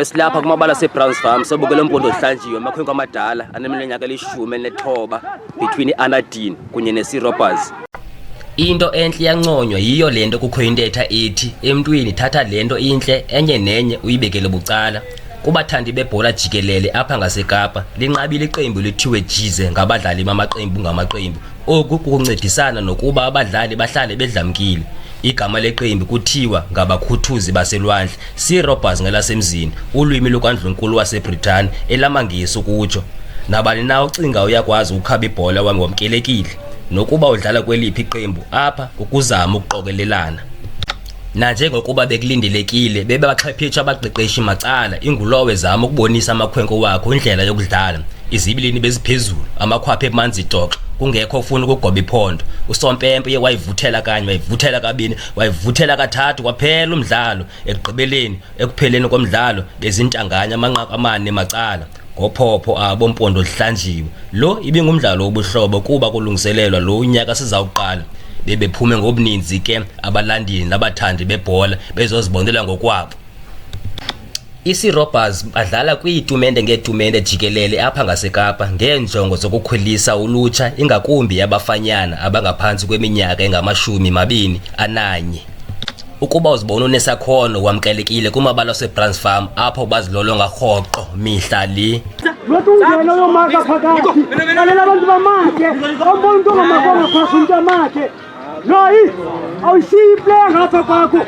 Silapha kumabala seBrowns Farm sobukela umpondo ohlanjiwe amakhwenkwe amadala aneminyaka eli-19 between iAnadine kunye neSeaRobbers. Into enhle yanconywa yiyo lento kukho intetha ethi emntwini thatha lento inhle enye nenye uyibekele bucala. Kubathandi bebhola jikelele apha ngaseKapa linqabile iqembu lithiwe Jize ngabadlali bamaqembu ngamaqembu. Oku kukuncedisana nokuba abadlali bahlale bedlamkile. Igama leqembu kuthiwa ngabakhuthuzi baselwandle, SeaRobbers ngelasemzini, ulwimi lukaNdlunkulu waseBritani elamangisi ukutsho. Nabani na ucinga uyakwazi ukukhaba ibhola wamkelekile, nokuba udlala kweliphi iqembu apha ukuzama ukuqokelelana. Nanjengokuba bekulindelekile bebaxhephethu abaqeqeshi macala ingulowe zama ukubonisa amakhwenkwe wakho indlela yokudlala. Izibilini beziphezulu, amakhwaphe emanzi doxa, kungekho ufuna ukugoba iphondo. Usompempe wayivuthela kanye, wayivuthela kabini, wayivuthela kathathu kwaphela umdlalo. Ekupheleni komdlalo bezintanganya amanqaku amane macala. Ngophopho abompondo ohlanjiwe. Lo ibingumdlalo obuhlobo kuba kulungiselelwa lo unyaka sizawuqala. Bebephume ngobuninzi ke abalandeli nabathandi bebhola bezozibonela ngokwabo. iSeaRobbers badlala kwiitumente ngeetumente jikelele apha ngaseKapa ngeenjongo zokukhwelisa ulutsha ingakumbi yabafanyana abangaphantsi kweminyaka engama-21. Ukuba uzibona unesakhono wamkelekile kumabala seBrowns Farm apho bazilolonga rhoqo mihla le. Lotungena uyomaka phakathi. Lalela abantu bamakhe. Ombona into ongamakho ngaphasi umuntu amakhe. Hayi, awusiyi play ngapha kwakho.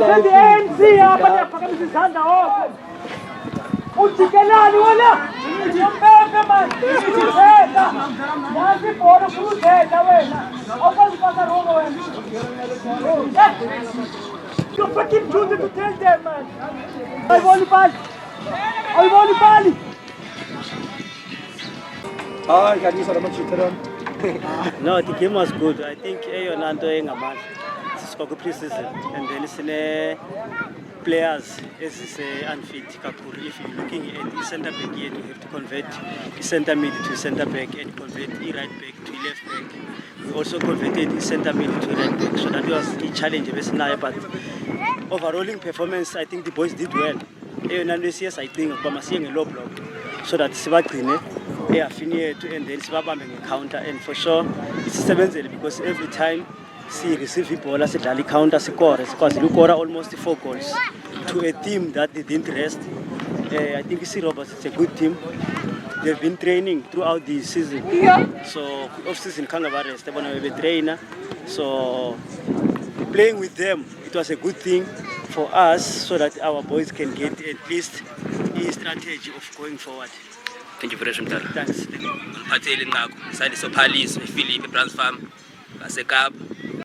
Sendi ANC apha yaphakamisa izandla hoko. Ujikelani wena? Umpempe manje. Uzela. Yazi ibhola uzela wena. Awukwazi ukupasa rongo wena. You fucking duty to tell them, man. Ayibona ibali. Hi, can you sort of cheated on? No, the game was good. I think Nando Engaman spoke pre-season and then it's players is unfit. If you're looking at the centre back here, you have to convert the centre mid to centre back and convert the right back to left back. We also converted the centre mid to right back, so that was the challenge. But overall performance, I think the boys did well. Yes, I think I'm seeing a low block, so that Sibakine affiliate and then Sibabaming a counter, and for sure it's 7-0 because every time she receive ball as a dali counter score, because you score almost 4 goals to a team that they didn't rest. I think SeaRobbers is a good team. They've been training throughout the season, so off season can't have rest. They want to be a trainer, so playing with them it was a good thing for us, so that our boys can get at least a strategy of going forward. Thank you very much. Thanks. Ngiphathele inqaku, Saliso Phaliso, ePhilip eBrowns Farm ngaseKapa.